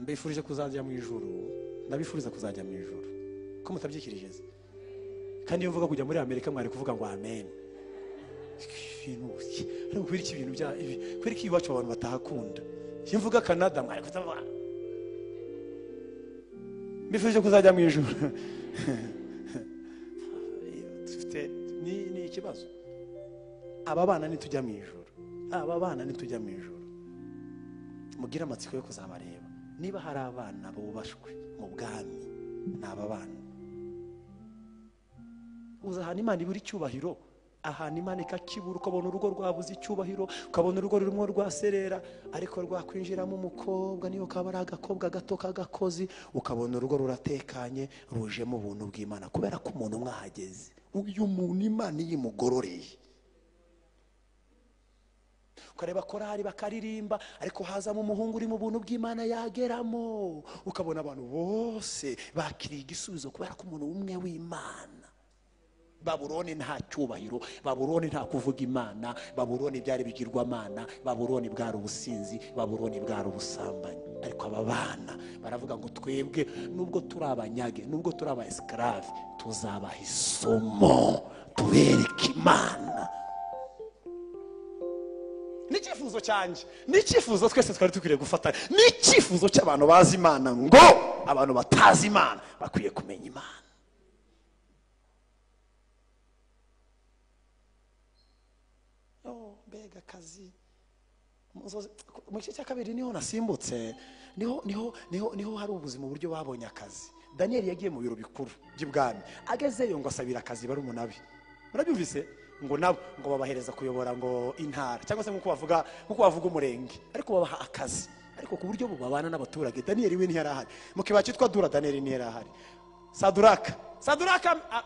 mbifurije kuzajya mu ijuru, ndabifuriza kuzajya mu ijuru ko mutabyikirije. Kandi iyo mvuga kujya muri Amerika mwari kuvuga ngo amen. Ariko kubera iki ibintu bya ibi, kubera iki iwacu abantu batahakunda. Iyo mvuga Canada mwari kuvuga mbifurije kuzajya mu ijuru. Ni ikibazo. Aba bana nitujya mu ijuru, aba bana nitujya mu ijuru, mugira amatsiko yo kuzabareba. Niba hari abana bubashwe mu bwami, n'aba bana uza ahantu Imana ibura icyubahiro, ahantu Imana ikakibura, ukabona urugo rwabuze icyubahiro, ukabona urugo rurimo rwaserera, ariko rwakwinjiramo umukobwa niyo kaba ari agakobwa gato k'agakozi, ukabona urugo ruratekanye rujemo ubuntu bw'Imana, kubera ko umuntu mwahageze. Uyu muntu Imana yimugororeye. Ukareba korari bakaririmba, ariko hazamo umuhungu uri mu buntu bw'Imana yageramo, ukabona abantu bose bakiriye igisubizo kubera ko umuntu umwe w'Imana. Babuloni nta cyubahiro, Babuloni nta kuvuga Imana, Babuloni byari bigirwamana, Babuloni bwari ubusinzi, Babuloni bwari ubusambanyi. Ariko aba bana baravuga ngo twebwe nubwo turi abanyage, nubwo turi aba esclave, tuzabaha isomo tubereke Imana. N'icyifuzo cyanjye, n'icyifuzo twese twari dukwiriye gufatanya, n'icyifuzo cy'abantu bazi Imana, ngo abantu batazi Imana bakwiye kumenya Imana. Mbega kazi mu gice cya kabiri niho nasimbutse, niho hari ubuzima uburyo babonye akazi. Daniel yagiye mu biro bikuru by'ibwami, agezeyo ngo asabira akazi barumuna be. Murabyumvise ngo nabo ngo babahereza kuyobora ngo intara, cyangwa se nkuko bavuga umurenge, ariko babaha akazi, ariko ku buryo bubabana n'abaturage. Daniel we ntiyarahari mu kibaya cyitwa Dura, Daniel ntiyarahari. Saduraka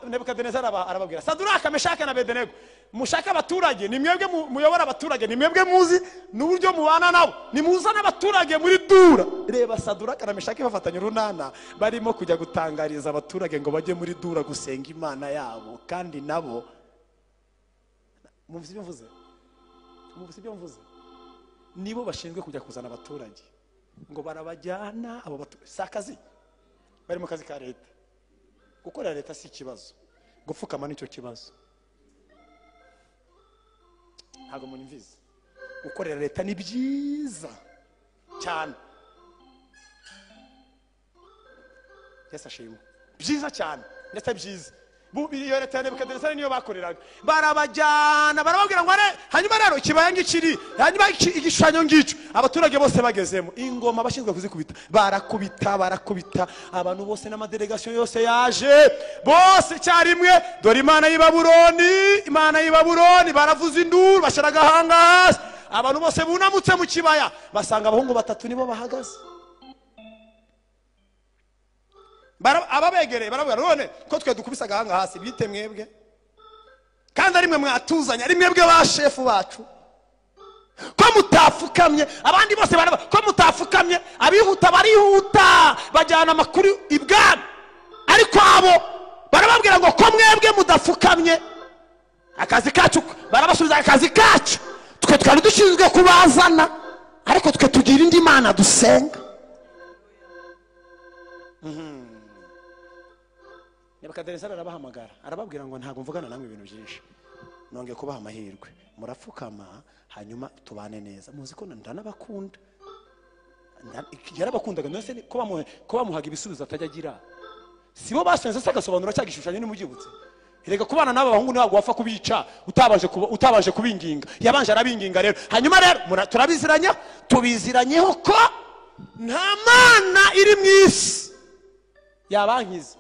Nebukadinezari arababwira, Saduraka, Meshaki na Abedenego, mushaka abaturage, ni mwebwe muyobora abaturage, ni mwebwe muzi n'uburyo mubana nabo, nimuzana abaturage muri Dura. Reba Saduraka na Meshaki bafatanya urunana, barimo kujya gutangariza abaturage ngo bajye muri Dura gusenga Imana yabo. Kandi nabo mumvise ibyo mvuze, nibo bashinzwe kujya kuzana abaturage ngo barabajyana abo baturage. Sakazi bari mu kazi ka leta. Gukorera leta si ikibazo, gupfukama nicyo kibazo. Ntago munyumvize. Gukorera leta ni byiza cyane, Yesu ashimwe, byiza cyane, ndetse byiza. Iyo leta ya Nebukadinezari niyo bakoreraga. Barabajyana barababwira ngo hanyuma rero ikibaya ngikiri, hanyuma igishushanyo ngicyo, abaturage bose bagezemo, ingoma bashinzwe kuzikubita, barakubita abantu bose n'amadelegation yose yaje bose cyarimwe. Dore Imana y'i Babuloni, baravuza induru, bashira agahanga hasi. Abantu bose bunamutse mu kibaya, basanga abahungu batatu nibo bahagaze. Ababegereye barabwira, none ko twe dukubisa agahanga hasi, bite mwebwe? Kandi ari mwe mwatuzanya, ari mwebwe ba shefu bacu, ko mutafukamye? Abandi bose ko mutafukamye? Abihuta barihuta bajyana amakuru ibwami, ariko abo barababwira ngo ko mwebwe mudafukamye, akazi kacu. Barabasubiza, akazi kacu twe twari dushinzwe kubazana, ariko twe tugira indi Mana dusenga. Nebukadinezari arabahamagara, arababwira ngo ntabwo mvugana namwe ibintu byinshi, nongeye kubaha amahirwe, murapfukama hanyuma tubane neza. Muzi ko ndanabakunda, yarabakundaga, nose ko bamuhaga ibisubizo atajya agira. Sibo basenze se agasobanura cya gishushanyo nimugibutse. Erega kubana n'aba bahungu ntabwo wapfa kubica utabaje kubinginga. Yabanje arabinginga rero. Hanyuma rero tubiziranyeho ko nta Mana iri mu isi yabankiza.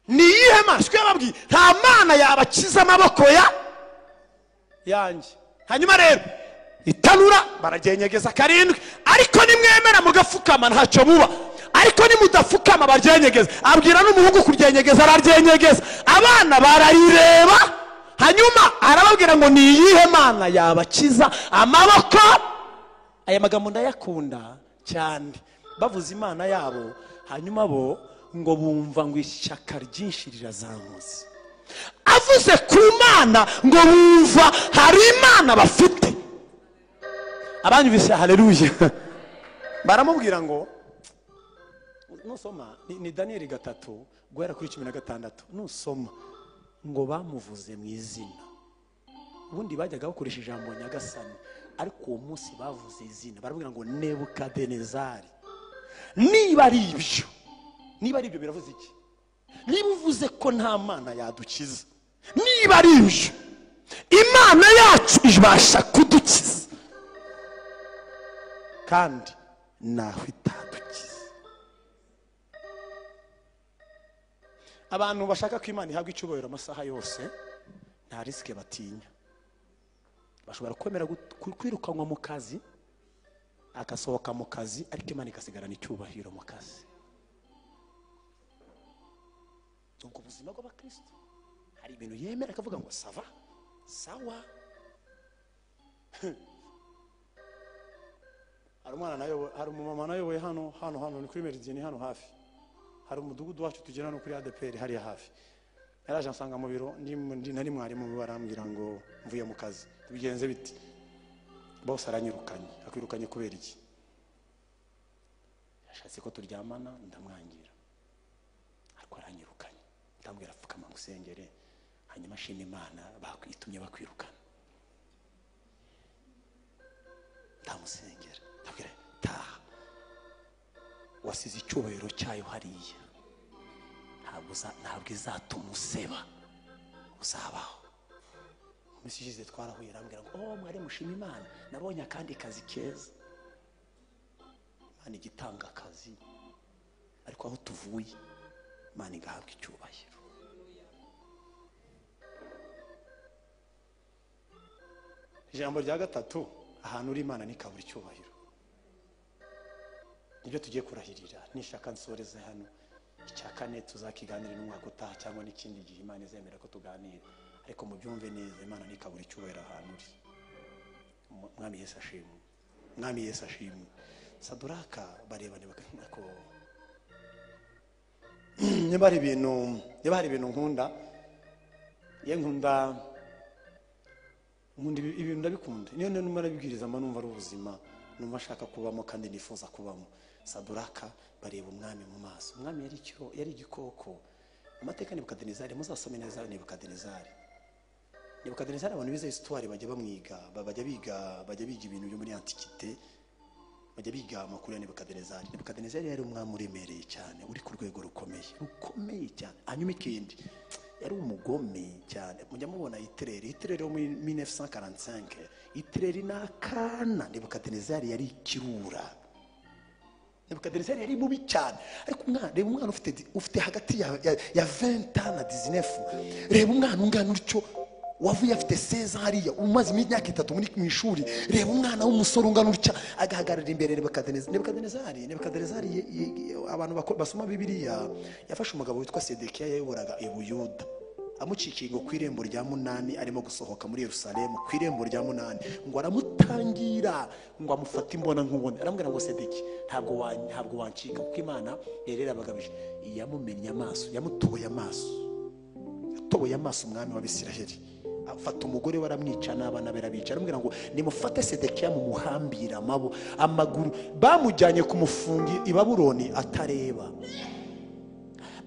Ni iyihe Mana? Siko yababwiye, nta Mana yabakiza amaboko yanjye. Hanyuma rero itanura baragyenyegeza karindwi, ariko nimwemera mugapfukama ntacyo buba, ariko nimudapfukama baryenyegeza. Abwira n'umuhungu kuryenyegeza, araryenyegeza. Abana barayireba, hanyuma arababwira ngo ni iyihe Mana yabakiza amaboko. Aya magambo ndayakunda cyane, bavuza Imana yabo, hanyuma bo ngo bumva ngo ishyaka ryinshi rirazamutse. Avuze ku Mana ngo bumva hari Imana bafite. Abanyumvise haleluya. Baramubwira ngo nusoma ni Daniel 3 guhera kuri 16 nusoma ngo bamuvuze mu izina. Ubundi bajyaga bakoresha ijambo nyagasani, ariko uwo munsi bavuze izina, baravuga ngo Nebukadinezari. Niba ari ibyo biravuze iki? Niba uvuze ko nta mana yadukiza, niba ari ibyo, Imana yacu ibasha kudukiza kandi naho itadukiza. Abantu bashaka ko Imana ihabwa icyubahiro amasaha yose nta risike batinya. Bashobora kwemera kwirukanwa mu kazi, akasohoka mu kazi, ariko Imana ikasigarana icyubahiro mu kazi. Ubwo buzima bw'abakristo hari ibintu yemera akavuga ngo sava sawa. Hari umumama nayoboye hano ni kuri Meridien hano hafi. Hari umudugudu wacu tugera no kuri ADPR hariya hafi. Yaraje ansanga mu biro nari mwarimu, barambwira ngo mvuye mu kazi. Bigenze biti? Boss aranyirukanye. Akwirukanye kubera iki? Yashatse ko turyamana ndamwangira, ariko aranyirukanye. Ndambwira apfukama musengere, hanyuma ashima Imana bakwitumye bakwirukana. Ndamusengera, ndabwira taha, wasize icyubahiro cyayo hariya, ntabwo izatuma useba, uzabaho. Umushize twarahuye, arambwira ngo mwari mushima Imana, nabonye akandi kazi keza. Imana igitanga akazi, ariko aho tuvuye Imana igahabwa icyubahiro. Ijambo rya gatatu, ahantu uri Imana nikabura icyubahiro. Nibyo tugiye kurahirira. Nishaka nsoreze hano. Icya kane tuzakiganira n'umwaka utaha cyangwa n'ikindi gihe Imana izemera ko tuganira. Ariko mubyumve neza, Imana nikabura icyubahiro ahantu uri. Mwami Yesu ashimwe. Mwami Yesu ashimwe. Saduraka barebane bakanako. Niba hari ibintu nkunda, nkunda ibintu ndabikunda. Niyo numva nabibwiriza numva ari ubuzima, numva ashaka kubamo kandi nifuza kubamo. Saduraka bareba umwami mu maso. Umwami yari igikoko. Amateka Nebukadinezari, muzasome neza Nebukadinezari. Nebukadinezari abantu bize histoire bajya bamwiga, bajya biga ibintu byo muri antiquité. Bajya biga amakuru ya Nebukadinezari. Nebukadinezari yari umwami uremereye cyane, uri ku rwego rukomeye cyane. Hanyuma ikindi, yari umugome cyane. Mujya mubona Hitler yo muri 1945. Hitler nakana, Nebukadinezari yari ikirura. Nebukadinezari yari mubi cyane. Ariko umwana ufite hagati ya 20 ans na 19. Reba umwana ungana utyo, wavuye afite 16 hariya, umaze imyaka 3 muri mu ishuri. Reba umwana w'umusore ungana utya agahagarara imbere Nebukadinezari. Abantu basoma Bibiliya, yafashe umugabo witwa Sedekiya yayoboraga Ubuyuda, amucikiye ngo kwirembo rya 8 arimo gusohoka muri Yerusalemu, kwirembo rya 8 ngo aramutangira ngo amufate imbona nkubone. Arambwira ngo Sedeki, ntabwo wancika, kuko Imana yerera abagabije. Yamumennye amaso, yamutoboye amaso umwami w'Abisiraheli. Afata umugore waramwica n'abana berabica. Arambwira ngo nimufate Sedekiya mu muhambira amaguru. Bamujyanye ku mufungi i Babuloni atareba.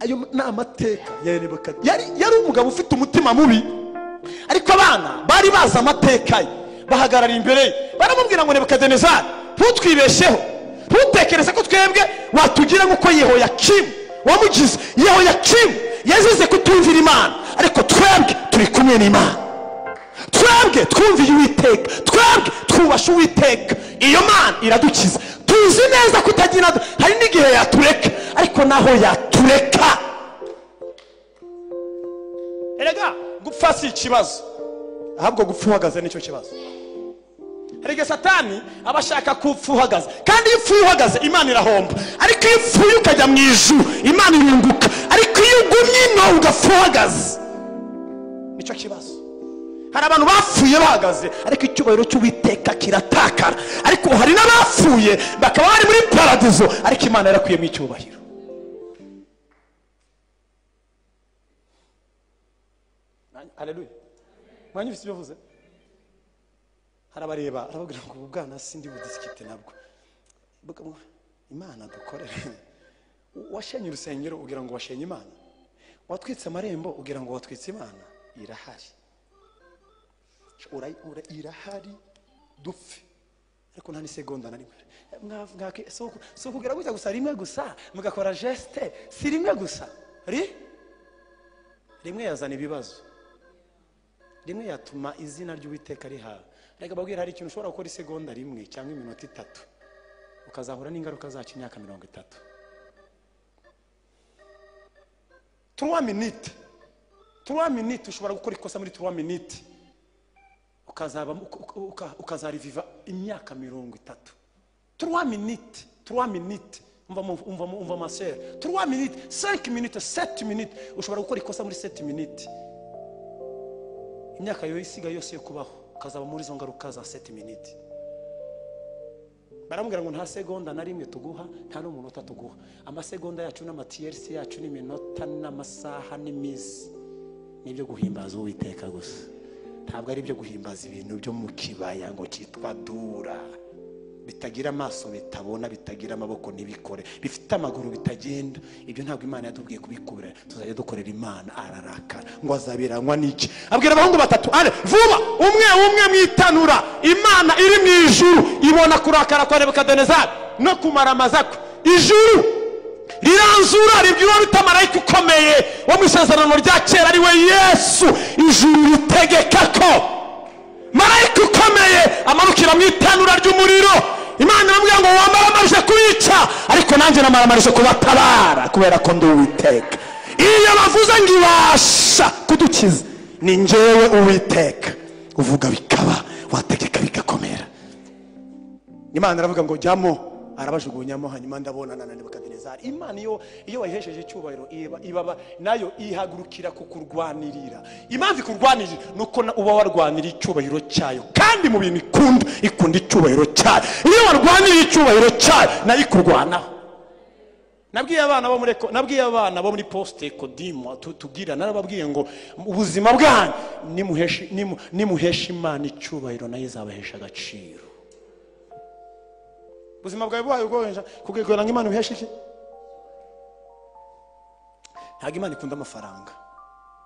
Ayo na amateka yari umugabo ufite umutima mubi, ariko abana bari baza amateka ye, bahagarara imbere baramubwira ngo Nebukadinezari, ntutwibesheho, ntutekereze ko twebwe watugira nk'uko Yehoyakimu wamugize. Yehoyakimu yazize kutumvira Imana, ariko twebwe turi kumwe n'Imana. Twebwe twumviye Uwiteka, twebwe twubasha Uwiteka. Iyo Mana iradukiza. Tuzi neza kutagira, hari n'igihe yatureka, ariko naho yatureka. Erega gupfa si ikibazo, ahubwo gupfa uhagaze nicyo kibazo. Erega Satani abashaka kupfa uhagaze, kandi iyo upfuye uhagaze Imana irahomba. Ariko iyo upfuye ukajya mu ijuru Imana irunguka. Ariko iyo ugumye ino ugapfa uhagaze, nicyo kibazo. Hari abantu bapfuye bahagaze, ariko icyubahiro cy'Uwiteka kiratakara. Ariko hari n'abapfuye bakaba bari muri paradizo, ariko Imana yarakuyemo icyubahiro. Haleluya. Mwanyumvise ibyo vuze? Harabareba arababwira ngo ubwana sindi budisikite nabwo. Imana dukorere. washenye urusengero ugira ngo washenye Imana, watwitse amarembo ugira ngo watwitse Imana. Irahari, irahari dupfe, ariko nta n'isegonda na rimwe so kugira gutya gusa rimwe gusa mugakora geste, si rimwe gusa, rimwe yazana ibibazo, rimwe yatuma izina ry'Uwiteka rihawe. Reka babwira hari ikintu ushobora gukora isegonda rimwe cyangwa iminota 3 ukazahura n'ingaruka zacu imyaka 30. 3 minutes, 3 minutes ushobora gukora ikosa muri 3 minutes ukazariviva imyaka 30. 3 minutes, 3 minutes, umva ma sœur, 3 minutes, 5 minutes, 7 minutes ushobora gukora ikosa muri 7 minutes. Imyaka yo isiga yose yo kubaho ukazaba muri zo ngaruka za 7 minutes. Baramubwira ngo nta segonda na rimwe tuguha, nta n'umunota tuguha. Amasegonda yacu n'amatiyerisi yacu n'iminota n'amasaha n'imizi nibyo guhimbaza Uwiteka gusa. Ntabwo ari byo guhimbaza ibintu byo mu kibaya ngo cyitwa dura, bitagira amaso bitabona, bitagira amaboko ntibikore, bifite amaguru bitagenda. Ibyo ntabwo Imana yatubwiye kubikubira. Tuzajya dukorera Imana. Ararakara ngo azabiranywa n'iki? Abwira abahungu 3 ale vuba umwe mwitanura. Imana iri mu ijuru ibona kurakara kwa Nebukadinezari no kumaramaza kwe. Ijuru riranzura ribwira rutamarayika ukomeye wo mu isezerano rya kera ari we Yesu. Ijuru ritegeka ko marayika ukomeye amanukira mu itanura ry'umuriro. Imana iramubwira ngo wamaramarije kubica, ariko nanjye namaramarije kubatabara kubera ko ndi Uwiteka. Iyo bavuze ngo ibasha kudukiza ni njyewe Uwiteka, uvuga bikaba, wategeka bigakomera. Imana iravuga ngo jyamo, arabajugunyamo, hanyuma ndabonana na Nebukadinezari. Imana iyo wayihesheje icyubahiro ibaba nayo ihagurukira kukurwanirira. Impamvu ikurwanirira nuko uba warwaniriye icyubahiro cyayo, kandi mu bintu ikunda icyubahiro cyayo. Iyo warwaniriye icyubahiro cyayo nayo ikurwanaho. Nabwiye abana bo muri poste Kodimo tugira, narababwiye ngo ubuzima bwanyu nimuhesha Imana icyubahiro nayo izabahesha agaciro. Ubuzima bwawe bwayo bwohenja kugegera ngo Imana uheshe iki? Ntabwo Imana ikunda amafaranga,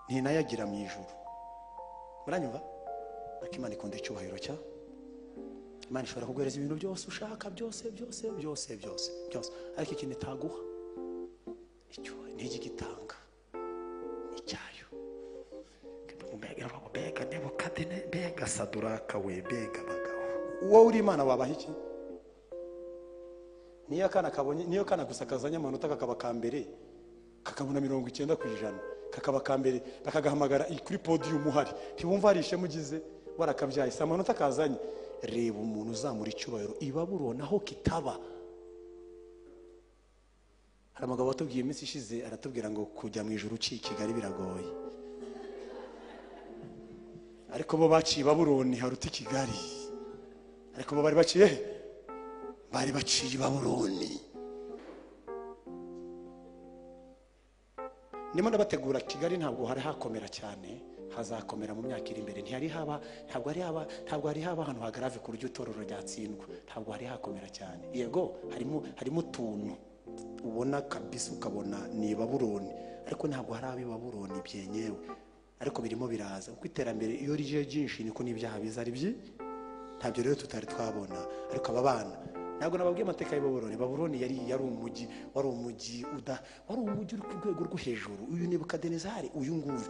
ni nayo agira mu ijuru. Muranyumva? Ariko Imana ikunda icyubahiro cya. Imana ishobora kuguhereza ibintu byose ushaka, byose, ariko ikintu itaguha icyubahiro ni igitanga icyayo. Bega Nebukadinezari, bega Saduraka we, bega bagabo. Uwo uri Imana wabaha iki? Niyo kana gusa kazanya amanota kakaba kambere, kakabona 90%, kakaba kambere, bakagahamagara kuri podium uhari, ntibumva hari ishema ugize warakabyaye. Amanota kazanye. Reba umuntu uzamura icyubahiro i Babuloni aho kitaba. Hari umugabo watubwiye iminsi ishize, aratubwira ngo kujya mu ijuru uciye Kigali biragoye, ariko bo baciye Babuloni haruta Kigali. Ariko bo bari baciye Babuloni. Ndimo ndabategura Kigali ntabwo hari hakomera cyane, hazakomera mu myaka iri imbere. Ntabwo hari haba ahantu hagarave ku buryo itorero ryatsindwa. Ntabwo hari hakomera cyane. Yego harimo utuntu ubona kabisa ukabona ni Babuloni, ariko ntabwo hari abi Babuloni byenyewe, ariko birimo biraza. Kuko iterambere iyo rije ryinshi niko n'ibyaha biza ari byi. Ntabyo rero tutari twabona. Ariko aba bana ntabwo nababwiye amateka y'Ibabuloni. Babuloni yari umujyi, wari umujyi uri ku rwego rwo hejuru. Uyu Nebukadinezari uyu nguyu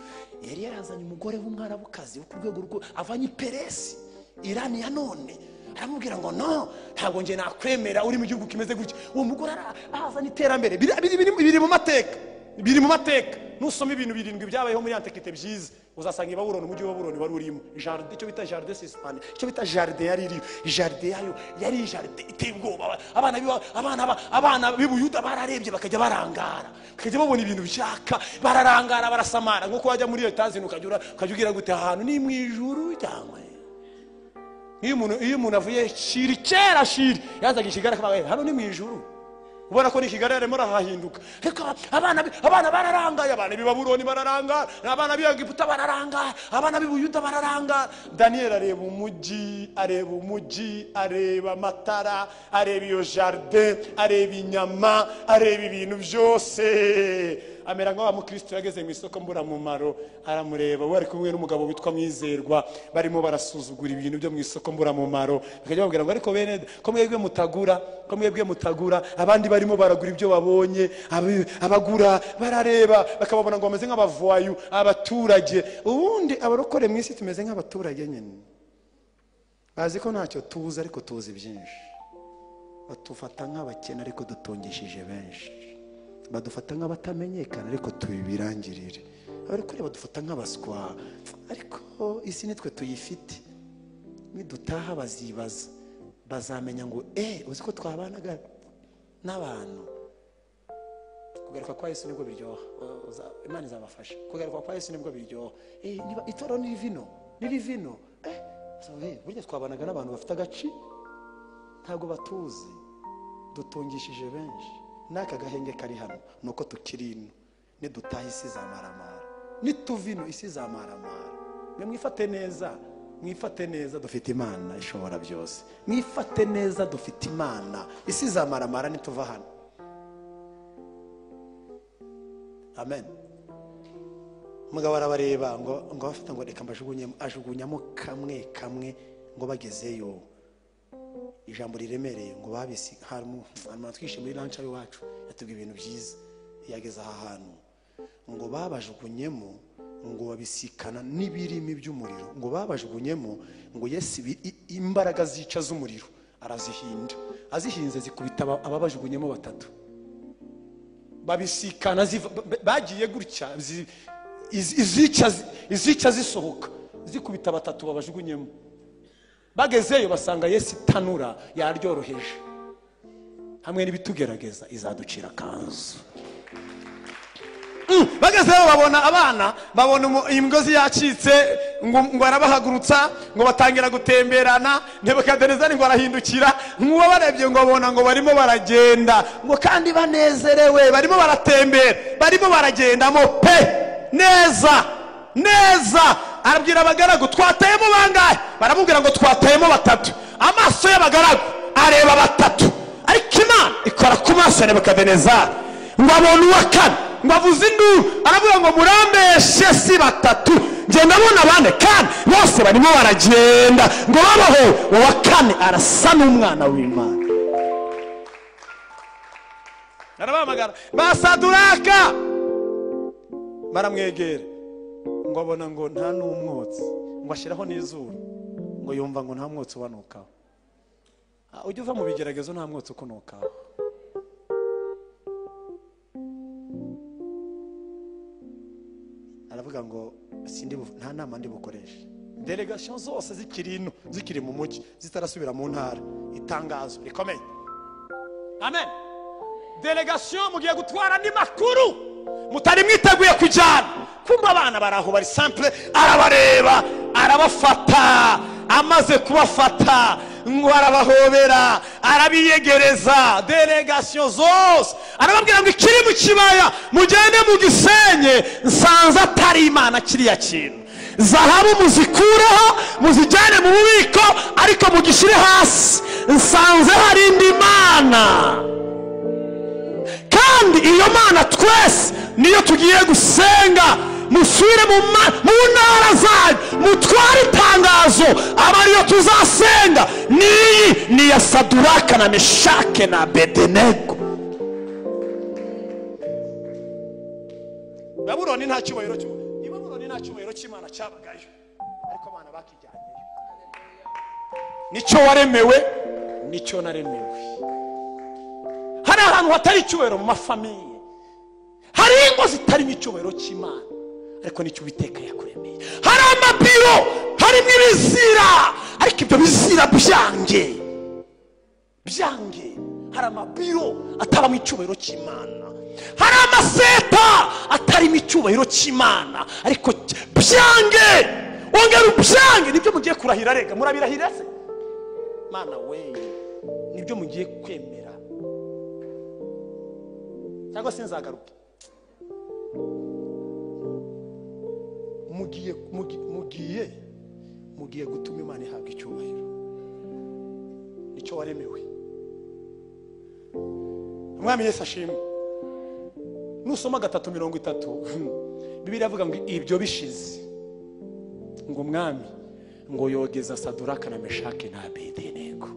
yari yarazanye umugore w'umwarabukazi wo ku rwego rwo avanye Peresi, Irani ya none. Aramubwira ngo no, ntabwo nje nakwemera uri mu gihugu kimeze gutya. Uwo mugore azana iterambere. Biri mu mateka. Nusoma ibintu 7 byabayeho muri Antiquité byiza, uzasanga i Babuloni, umujyi wa Babuloni wari urimo jardin, icyo bita jardin Sispan, icyo bita jardin yari iriyo. Jardin yayo yari jardin iteye ubwoba. Abana b'Ubuyuda bararebye bakajya barangara, bakajya babona ibintu bishaka, bararangara barasamara. Nkuko wajya muri Etazini ukajugira gute ahantu ni mu ijuru cyangwa. Iyo umuntu avuye shiri kera yazaga Kigali akavuga hano ni mu ijuru. ubona ko ni Kigali arimo arahahinduka. Reka abana bararangaye, abana b'i Babuloni bararanga, abana b'i Egiputa bararanga, abana b'i Buyuda bararanga. Daniel areba umujyi, areba amatara, areba iyo jardin, areba inyama, areba ibintu byose. Amera nk'aho Kristo yageze mu isoko mburamumaro, aramureba. Wari kumwe n'umugabo witwa Mwizerwa, barimo barasuzugura ibintu byo mu isoko mburamumaro. Bakajya bamubwira ngo ariko bene ko mwebwe mutagura, abandi barimo baragura ibyo babonye. Abagura barareba bakababona ngo bameze nk'abavoyu, abaturage. Ubundi abarokore mu isi tumeze nk'abaturage nyine, bazi ko ntacyo tuzi ariko tuzi byinshi. Batufata nk'abakene ariko dutungishije benshi. Badufata nk'abatamenyekana ariko tubibirangirire. Abarokore badufata nk'abaswa ariko isi nitwe tuyifite. Nidutaha bazibaza, bazamenya ngo uzi ko twabanaga n'abantu. Kugaruka kwa Yesu nibwo biryoha. Imana izabafasha. Kugaruka kwa Yesu nibwo biryoha. Niba itoro ni vino. Burya twabanaga n'abantu bafite agaci, ntabwo batuzi. Dutungishije benshi. Naka gahenge kari hano nuko tukiri ino. Nidutaha isi zamaramara, nituvino isi zamaramara. Mwifate neza dufite Imana ishobora byose. Mwifate neza dufite Imana. Isi zamaramara nituva hano. Amen. Umugabo arabareba ngo bafite ngo reka ajugunyamo kamwe ngo bagezeyo. Ijambo riremereye ngo babisi harimo twishe muri lancha iwacu yatubwiye ibintu byiza. Yageze aha hantu ngo babajugunyemo ngo babisikana n'ibirimi by'umuriro. Ngo babajugunyemo ngo Yesu imbaraga zica z'umuriro arazihinda. Azihinze zikubita ababajugunyemo batatu. Babisikana bagiye gutya izica zisohoka zikubita batatu babajugunyemo. Bagezeyo basanga Yesu itanura yaryoroheje. Hamwe n'ibitugerageza izaducira kanzu. Bagezeyo babona imigozi yacitse ngo arabahagurutsa ngo batangira gutemberana. Nebukadinezari ngo arahindukira, ngo barebye ngo babona ngo barimo baragenda ngo kandi banezerewe, barimo baratembera, barimo baragendamo pe neza. Arabwira abagaragu twateyemo bangahe? Baramubwira ngo twateyemo batatu. Amaso y'abagaragu areba batatu, ariko Imana ikora ku maso ya Nebukadinezari ngo abone uwa kane, ngo avuze induru. Aravuga ngo murambeshe si batatu, nge ndabona bane kandi bose barimo baragenda ngo babaho. Uwa kane arasa n'umwana w'Imana. Arabahamagara Basaduraka, baramwegera ngo abona ngo nta n'umwotsi, ngo ashiraho n'izuru, ngo yumva ngo nta mwotsi ubanukaho. Ujya uva mu bigeragezo nta mwotsi ukunukaho. Aravuga ngo nta nama ndi bukoreshe. Delegation zose zikiri mu mujyi zitarasubira mu ntara. Itangazo rikomeye. Amen. Delegation mugiye gutwara ni makuru mutari mwiteguye kujyana. Kumba abana baraho bari simple, arabareba arabafata. Amaze kubafata ngo arabahobera, arabiyegereza. Delegation zose arababwira ngo ikiri mu kibaya mugende mugisenye, nsanze atari Imana kiriya kintu. Zahabu muzikureho muzijyane mu bubiko, ariko mugishire hasi, nsanze hari indi Mana. Kandi iyo Mana twese niyo tugiye gusenga. Musubire mu ntara zanyu, mutware itangazo, aba ariyo tuzasenga. Ni ya Saduraka na Meshake na Abedenego. Babuloni nta cyubahiro cy'Imana cyabagayo, ariko abana bakijyanyeyo. Nicyo waremewe, nicyo naremewe. Hari ahantu hatari icyubahiro mu mafamiye, hari ingo zitarimo icyubahiro cy'Imana, ariko nicyo Uwiteka yakuremeye. Hari amabiro harimo ibizira, ariko ibyo bizira byange. Hari amabiro atabamo icyubahiro cy'Imana. Hari amaseta atarimo icyubahiro cy'Imana, ariko byange. Ongera ubyange. Nibyo mugiye kurahira. Rega murabirahira se? Mana we, nibyo mugiye kwemera. cyangwa sinzagaruke. mugiye gutuma Imana ihabwa icyubahiro. Nicyo waremewe. Umwami Yesu ashimwe. Nusoma 3:30 Bibiliya avuga ngo ibyo bishize ngo umwami ngo yogeza Saduraka na Meshaki na Abedenego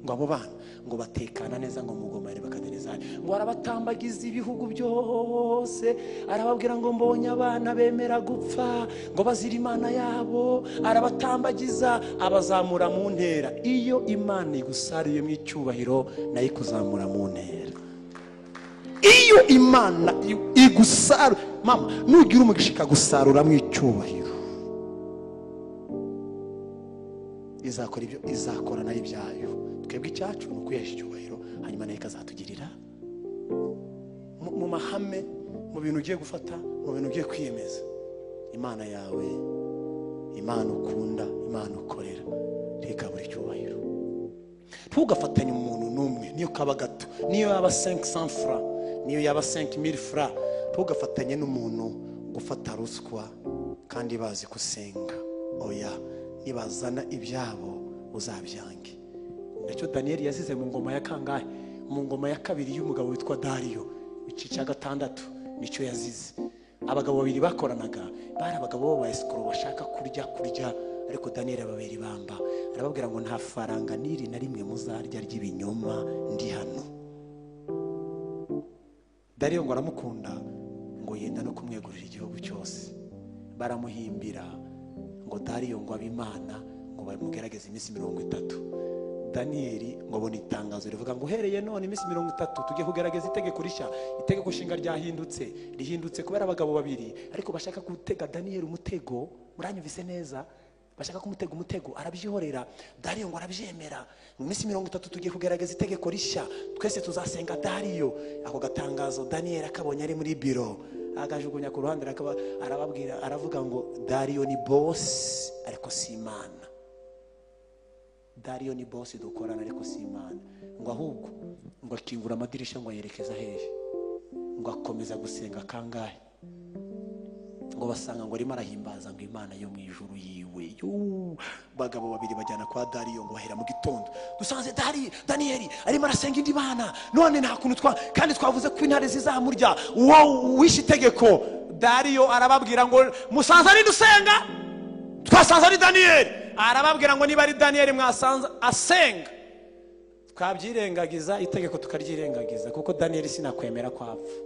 ngo abo bana ngo batekana neza ngo mugoma Nebukadinezari ngo arabatambagiza ibihugu byose, arababwira ngo mbonye abana bemera gupfa ngo bazira Imana yabo, arabatambagiza abazamura mu ntera. Iyo Imana igusariye mu icyubahiro nayo ikuzamura mu ntera. Iyo Imana igusara, mama, nugira umugisha ikagusarura mu icyubahiro, izakora ibyo izakora nayo ibyayo. Twebwe icyacu ni ukwihesha icyubahiro, hanyuma nayo ikazatugirira mu mahame, mu bintu ugiye gufata, mu bintu ugiye kwiyemeza. Imana yawe, Imana ukunda, Imana ukorera, ntikabura icyubahiro. Ntugafatanye umuntu n'umwe, niyo kaba gato, niyo yaba 500 francs, niyo yaba 5000 francs. Ntugafatanye n'umuntu gufata ruswa kandi bazi gusenga. Oya, nibazana ibyabo uzabyange. Ndacyo Daniel yazize mu ngoma ya kangahe? Mu ngoma ya kabiri y'umugabo witwa Dariyo, igice 6 nicyo yazize. Abagabo babiri bakoranaga, bari abagabo b'abaeskoro bashaka kurya, ariko Daniel ababera ibamba, arababwira ngo nta faranga niri na rimwe muzarya ry'ibinyoma ndi hano. Dariyo ngo aramukunda, ngo yenda no kumwegurira igihugu cyose. Baramuhimbira ngo Dariyo ngo abimana ngo bamugerageze iminsi 30. Daniel ngo abona itangazo rivuga ngo uhereye none iminsi 30 tugiye kugerageza itegeko rishya. Itegeko shinga rihindutse kubera abagabo babiri ariko bashaka gutega Daniel umutego. Muranyumvise neza? Bashaka kumutega umutego, arabyihorera. Dariyo ngo arabyemera. Mu minsi 30 tugiye kugerageza itegeko rishya, twese tuzasenga Dariyo. Ako gatangazo Daniel akabonye ari muri biro, agajugunya ku ruhande, arababwira, aravuga ngo Dariyo ni boss ariko si Imana. Dariyo ni boss dukorana ariko si Imana. Ngo ahubwo ngo akingura amadirisha ngo yerekeza hehe, ngo akomeza gusenga kangahe, ngo basanga ngo arimo arahimbaza ngo Imana yo mu ijuru yiwe. Bagabo babiri bajyana kwa Dariyo ngo bahera mu gitondo, dusanze Daniel arimo arasenga indi Mana, none nta kuntu kandi twavuze ko intare zizamurya wowe wishe itegeko. Dariyo arababwira ngo musanze ari dusenga, twasanze ari Daniel. Arababwira ngo niba ari Daniel mwasanze asenga, twabyirengagiza itegeko tukaryirengagiza, kuko Daniel sinakwemera kwapfa.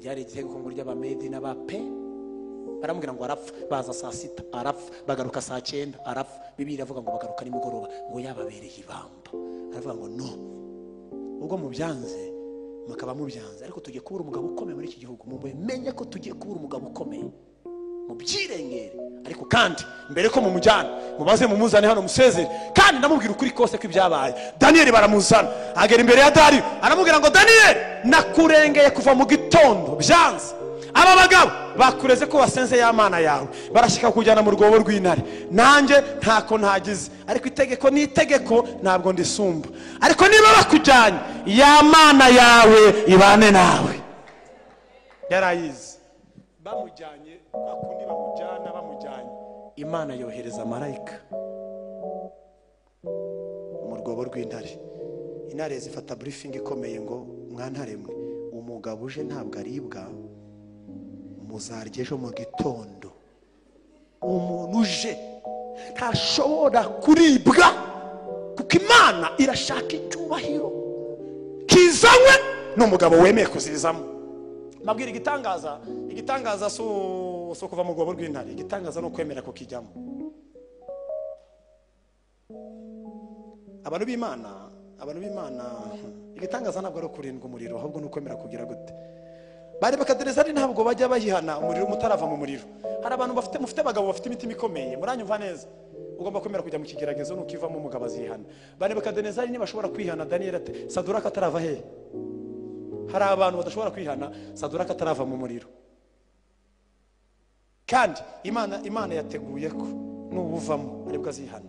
Ryari itegeko ngo ry'Abamedi n'Abape, baramubwira ngo arapfa, baza saa 6 arapfa, bagaruka saa 9 arapfa. Bibiliya iravuga ngo bagaruka nimugoroba ngo yababereye ibamba. Aravuga ngo no, ubwo mubyanze mukaba mubyanze, ariko tugiye kubura umugabo ukomeye muri iki gihugu. Mumenye ko tugiye kubura umugabo ukomeye, mubyirengere. Ariko kandi mbere ko mumujyana mubaze mumuzane hano musezere, kandi ndamubwira ukuri kose ko ibyabaye. Daniel baramuzana, agera imbere ya Dariyo, aramubwira ngo Daniel, nakurengeye kuva mu gitondo byanze. Aba bagabo bakureze ko wasenze ya Mana yawe, barashika kujyana mu rwobo rw'intare. Nanjye ntako ntagize, ariko itegeko ni itegeko, ntabwo ndisumba. Ariko niba bakujyanye, ya Mana yawe ibane nawe. Yarayize bamujyanye, bakundi bamujyana, Imana yohereza marayika mu rwobo rw'intare. Intare zifata briefing ikomeye ngo mwantare mwe, umugabo uje ntabwo aribwa, muzarya ejo mu gitondo. Umuntu uje ntashobora kuribwa, kuko Imana irashaka icyubahiro kizanywe n'umugabo wemeye kuzizamo. Mabwira igitangaza so kuva mu rwobo rw'intare, igitangaza no kwemera ko kijyamo. Abantu b'Imana igitangaza ntabwo ari kurindwa umuriro, ahubwo no kwemera kugira gute. Bari Nebukadinezari ntabwo bajya bayihana umuriro mutarava mu muriro. Hari abantu mufite abagabo bafite imitima ikomeye, muranyumva neza. Ugomba kwemera kujya mu kigeragezo nukivamo umugabo azihana. Bari Nebukadinezari ntibashobora kwihana Daniel ate Saduraka atarava he. Hari abantu badashobora kwihana Saduraka atarava mu muriro. Kandi Imana yateguye ko n'ubuvamo aribwo azihana.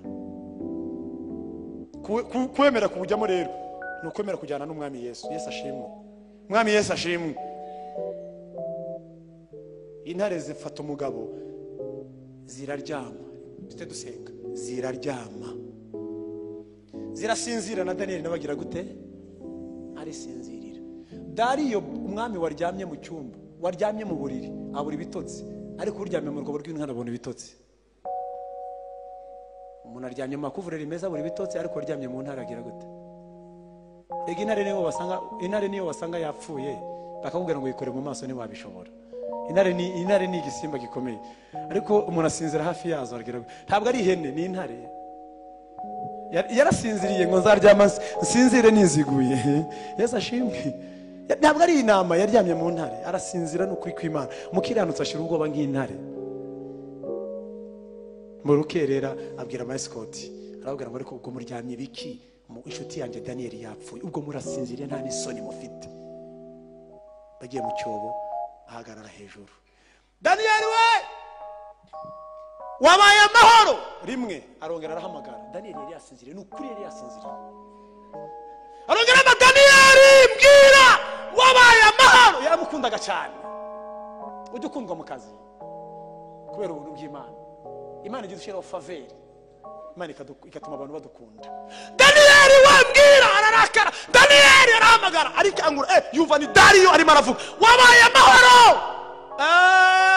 Kwemera kubujyamo rero nukwemera kujyana n'umwami Yesu. Yesu ashimwe, umwami Yesu ashimwe. Intare zifata umugabo ziraryama, tute dusenga, ziraryama zirasinzira, na Daniel nabagira gute? Arisinzirira. Dariyo umwami waryamye mu cyumba, waryamye mu buriri, abura ibitotsi, ariko uryamye mu rwobo rw'intare abona ibitotsi. Umuntu aryamye mu makuvureri meza abura ibitotsi, ariko aryamye mu ntare agira gute? Ega intare niyo wasanga yapfuye bakakubwira ngo yikore mu maso ntiwabishobora. Intare ni igisimba gikomeye, ariko umuntu asinzira hafi yazo aragira gute? Ntabwo ari ihene, ni intare. Yarasinziriye ngo nzaryama nsinzire niziguye. Yesu ashimwe. Ntabwo ari inama, yaryamye mu ntare arasinzira n'ukuri kw'Imana. Umukiranutsi ashira ubwoba nk'intare. Mu rukerera abwira amaeskoti, arababwira ngo ariko ubwo muryamye biki? Inshuti yanjye Daniel yapfuye, ubwo murasinziriye nta n'isoni mufite. Bagiye mu cyobo, ahagarara hejuru. Daniel we, wabaye amahoro. Rimwe arongera arahamagara. Daniel yari yasinziriye, n'ukuri yari yasinziriye. Arongera aba Daniel, mbwira wabaye amahoro. Yaramukundaga cyane. Ujye ukundwa mu kazi kubera ubuntu bw'Imana. Imana igiye gushyiraho faveri, Imana igatuma abantu badukunda. Daniel wambwira, ararakara. Daniel arahamagara, arikangura, yumva ni Dariyo arimo aravuga, wabaye amahoro.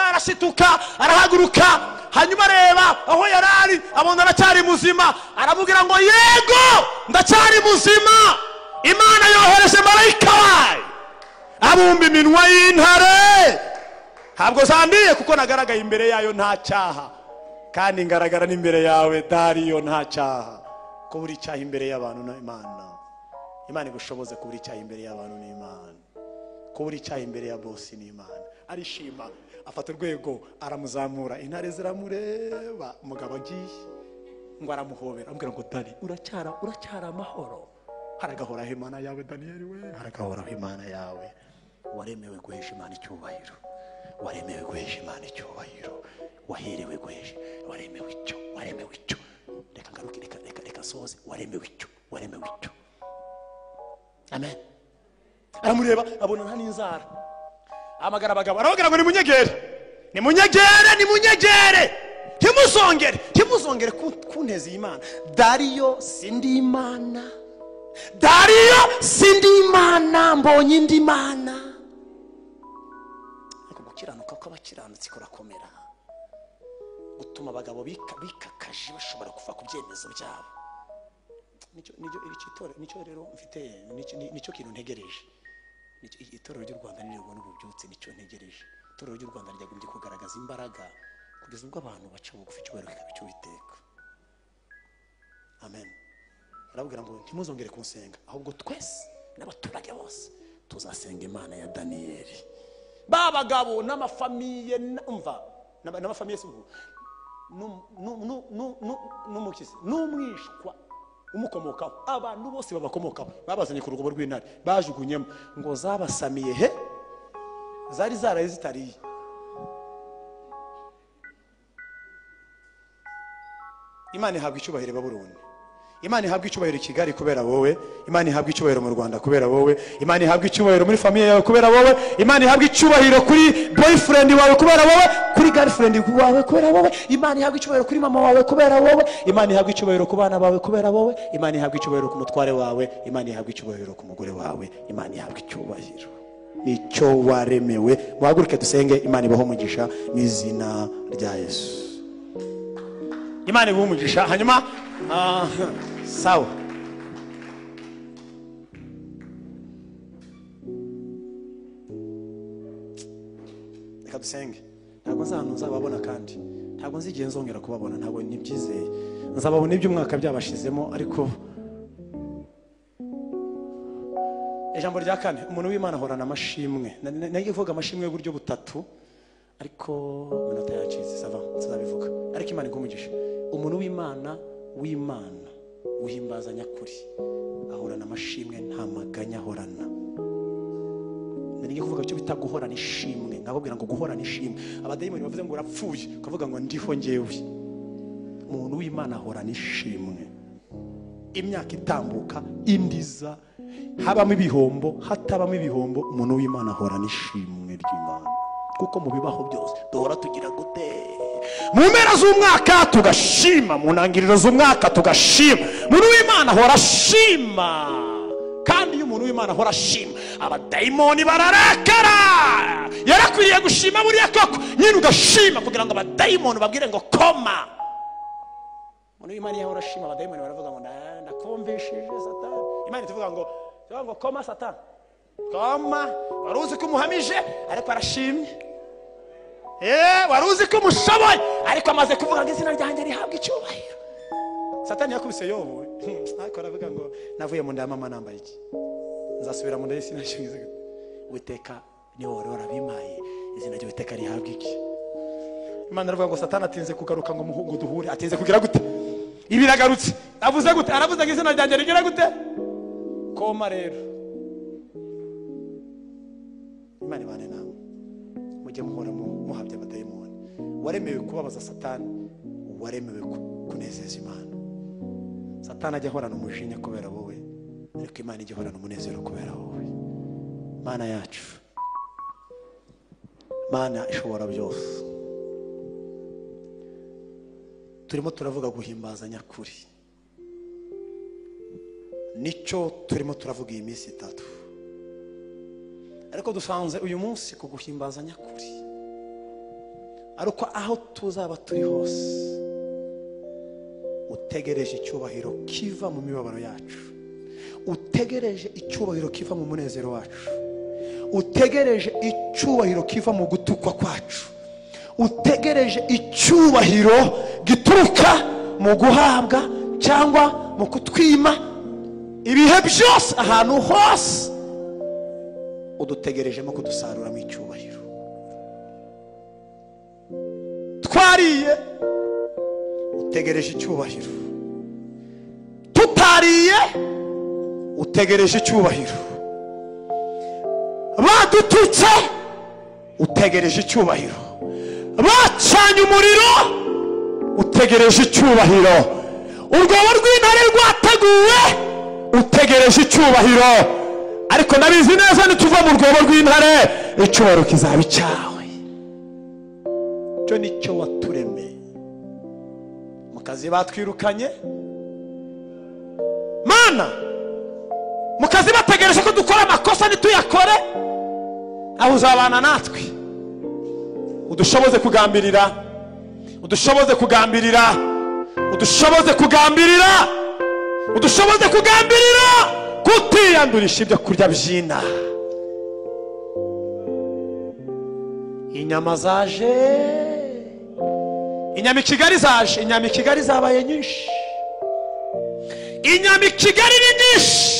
Arashituka, arahaguruka, hanyuma areba aho yarari, abona aracyari muzima. Aramubwira ngo yego ndacyari muzima. Imana yohereje marayika wayo abumba iminwa y'intare. Ntabwo zambiye kuko nagaragaye imbere yayo nta cyaha, kandi ngaragara n'imbere yawe Dariyo nta cyaha. Ko buri cyaha imbere y'abantu n'Imana. Imana igushoboze ko buri cyaha imbere y'abantu n'Imana. Ko buri cyaha imbere ya bosi n'Imana. Arishima, afata urwego, aramuzamura, intare ziramureba. Umugabo agiye ngo aramuhobera, amubwira ngo Dani uracyara amahoro. Haragahoraho Imana yawe Daniel we, haragahoraho Imana yawe. Waremewe guhesha Imana icyubahiro, waremewe guhesha Imana icyubahiro, waherewe guhesha, waremewe icyo. Reka ngaruke, reka soze, waremewe icyo. Amen. Aramureba, abona nta n'inzara. Amagara abagabo, arababwira ngo nimunyegere, ntimuzongere kunteza Imana. Dariyo sindi Imana, mbonye indi Mana. Ariko gukiranuka kw'abakiranutsi kurakomera, gutuma abagabo bikakaje bashobora kuva ku byemezo byabo. Nicyo rero mfite, nicyo kintu ntegereje. Itorero ry'u Rwanda nirwo n'ububyutse, nicyo ntegereje. Itorero ry'u Rwanda ryagombye kugaragaza imbaraga kugeza ubwo abantu baca bugufi icyubahiro kikaba icy'Uwiteka. Amen. Arababwira ngo ntimuzongere kunsenga, ahubwo twese n'abaturage bose tuzasenga Imana ya Daniel. Babagabo n'amafamiye, umva n'amafamiye s'ubu n'umukize n'umwishwa umukomokaho, abantu bose babakomokaho babazanye ku rugobo rw'intare, bajugunyemo ngo zabasamiye he, zari zaraye zitariye. Imana ihabwa icyubahiro Babuloni, Imana ihabwa icyubahiro Kigali kubera wowe, Imana ihabwa icyubahiro mu Rwanda kubera wowe, Imana ihabwa icyubahiro muri famiye yawe kubera wowe, Imana ihabwa icyubahiro kuri boyfriend wawe kubera wowe, kuri girlfriend wawe kubera wowe, Imana ihabwa icyubahiro kuri mama wawe kubera wowe, Imana ihabwa icyubahiro ku bana bawe kubera wowe, Imana ihabwa icyubahiro ku mutware wawe, Imana ihabwa icyubahiro ku mugore wawe, Imana ihabwa icyubahiro. Nicyo waremewe. Muhaguruke dusenge, Imana ibaho umugisha mu izina rya Yesu. Imana ibaho umugisha. Hanyuma sawa, reka dusenge. Ntabwo nzababona, kandi ntabwo nzigiye nzongera kubabona, ntabwo nibyizeye. Nzababona iby'umwaka byabashizemo, ariko ijambo rya kane, umuntu w'Imana ahorana amashimwe. Nagiye kuvuga amashimwe y'uburyo butatu, ariko minota yacize, sava nzabivuga. Ariko Imana igumugisha. Umuntu w'Imana uhimbaza nyakuri ahorana amashimwe, nta maganya ahorana. Nagiye kuvuga icyo bita guhorana ishimwe. Ngababwira ngo guhorana ishimwe, abadayimoni bavuze ngo urapfuye, ukavuga ngo ndiho ngewe. Umuntu w'Imana ahorana ishimwe. imyaka itambuka indiza, habamo ibihombo hatabamo ibihombo, umuntu w'Imana ahora n'ishimwe ry'Imana. Kuko mu bibaho byose duhora tugira gute, mu mpera z'umwaka tugashima, mu ntangiriro z'umwaka tugashima. Umuntu w'Imana ahora ashima, kandi iyo umuntu w'Imana ahora ashima abadayimoni bararakara. Yarakwiriye gushima buriya koko, nyine ugashima kugira ngo abadayimoni babwire ngo koma. Umuntu w'Imana ahora ashima, abadayimoni baravuga ngo ndakumvishije Satani. Imana ituvuga ngo koma Satani, koma. Wari uzi ko umuhamije ariko arashimye. Wari uzi ko umushoboye ariko amaze kuvuga ngo izina ryanjye rihabwa icyubahiro. Satani yakubise Yobu, ariko aravuga ngo navuye mu nda ya mama nambaye iki, nzasubira mu nda y'isi nashinze. Uwiteka niwe wari warabimpaye, izina ry'Uwiteka rihabwa iki. Imana aravuga ngo Satani atinze kugaruka ngo muhungu duhure, atinze kugira gute, ibiragarutse. Avuze gute, aravuze ngo izina ryanjye rigira gute, koma. Rero Imana ibane namwe, mujye muhora muhabye abadayimoni. Waremewe kubabaza Satani, waremewe kunezeza Imana. Satani ajya ahorana umujinya kubera wowe, ariko Imana ijya ihorana umunezero kubera wowe. Mana yacu, Mana ishobora byose, turimo turavuga guhimbaza nyakuri. Nicyo turimo turavuga iyi minsi 3, ariko dusanze uyu munsi kuguhimbaza nyakuri, ariko aho tuzaba turi hose utegereje icyubahiro kiva mu mibabaro yacu, utegereje icyubahiro kiva mu munezero wacu, utegereje icyubahiro kiva mu gutukwa kwacu, utegereje icyubahiro gituruka mu guhabwa cyangwa mu kutwima. Ibihe byose ahantu hose udutegerejemo kudusaruramo icyubahiro. Twariye utegereje icyubahiro, tutariye utegereje icyubahiro, badututse utegereje icyubahiro, bacanye umuriro utegereje icyubahiro, urwobo rw'intare rwateguwe utegereje icyubahiro. Ariko nabizi neza nituva mu rwobo rw'intare icyubahiro kizaba icyawe. Cyo nicyo waturemeye. Mu kazi batwirukanye, Mana, mu kazi bategereje ko dukora amakosa nituyakore, aho uzabana natwe, udushoboze kugambirira, udushoboze kugambirira, udushoboze kugambirira, udushoboze kugambirira kutiyandurisha ibyo kurya byina. Inyama zaje, inyama Kigali zaje, inyama Kigali zabaye nyinshi, inyama Kigali ni nyinshi,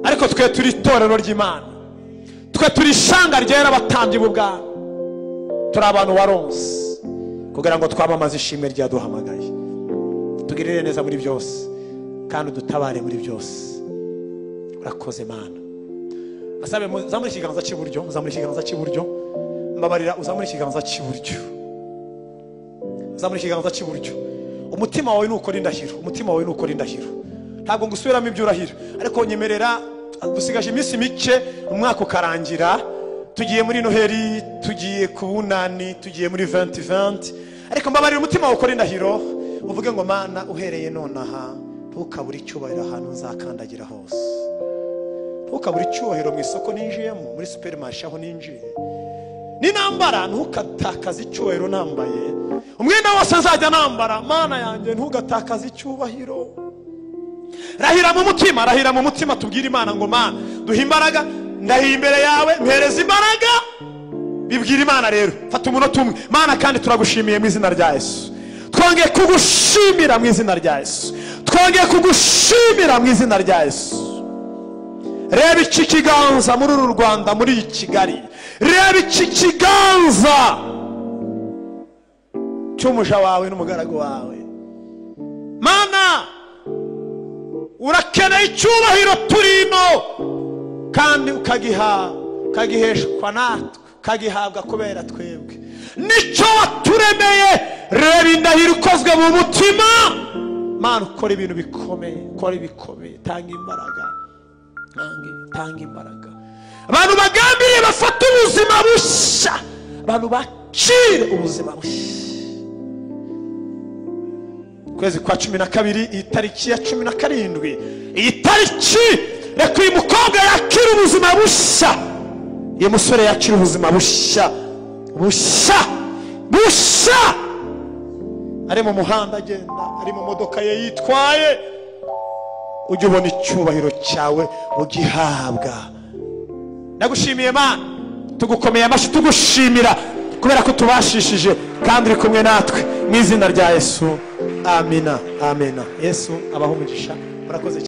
ariko twe turi itorero ry'Imana, twe turi ishanga ryera abatambyi b'ubwami, turi abantu waronse kugira ngo twamamaze ishimwe ryaduhamagaye. Tugirire neza muri byose kandi udutabare muri byose. Urakoze Mana. Asabe uzamure ikiganza cy'iburyo, uzamure ikiganza cy'iburyo, mbabarira uzamure ikiganza cy'iburyo, uzamure ikiganza cy'iburyo. Umutima wawe nukora indahiro, umutima wawe nukora indahiro, ntabwo ngusubiramo ibyo urahira, ariko nyemerera dusigaje iminsi mike umwaka ukarangira, tugiye muri Noheli, tugiye ku bunani, tugiye muri 2020, ariko mbabarira umutima wawe ukora indahiro, uvuge ngo Mana, uhereye nonaha ntukabure icyubahiro ahantu nzakandagira hose, ntukabure icyubahiro mu isoko ninjiyemo, muri supermarché aho ninjiye, ninambara ntukatakaze icyubahiro nambaye, umwenda wose nzajya nambara, Mana yanjye ntugatakaze icyubahiro. Rahira mu mutima, rahira mu mutima, tubwire Imana ngo Mana, duhe imbaraga, ndahiye imbere yawe, mpereza imbaraga. Bibwira Imana rero, fata umunota umwe. Mana, kandi turagushimiye mu izina rya Yesu, twongeye kugushimira mu izina rya Yesu, twongeye kugushimira mu izina rya Yesu. Reba iki kiganza muri uru Rwanda, muri iyi Kigali, reba iki kiganza cy'umuja wawe n'umugaragu wawe. Mana, urakeneye icyubahiro turimo, kandi ukagiheshwa natwe, ukagihabwa kubera twebwe. Nicyo waturemeye. Reba indahiro ikozwe mu mutima, Mana ukora ibintu bikomeye, ukora ibikomeye, tanga imbaraga, tanga imbaraga. Abantu bagambiriye bafata ubuzima bushya, abantu bakire ubuzima bushya. Kwezi kwa 12 iyi tariki ya 17, iyi tariki reka uyu mukobwa yakira ubuzima bushya, uyu musore yakira ubuzima bushya, bushya bushya. Ari mu muhanda agenda, ari mu modoka ye yitwaye, ujye ubona icyubahiro cyawe ugihabwa. Ndagushimiye Mana, tugukomeye amashyi, tugushimira kubera ko tubashishije kandi uri kumwe natwe, mu izina rya Yesu, amina, amina. Yesu abaho umugisha. Murakoze.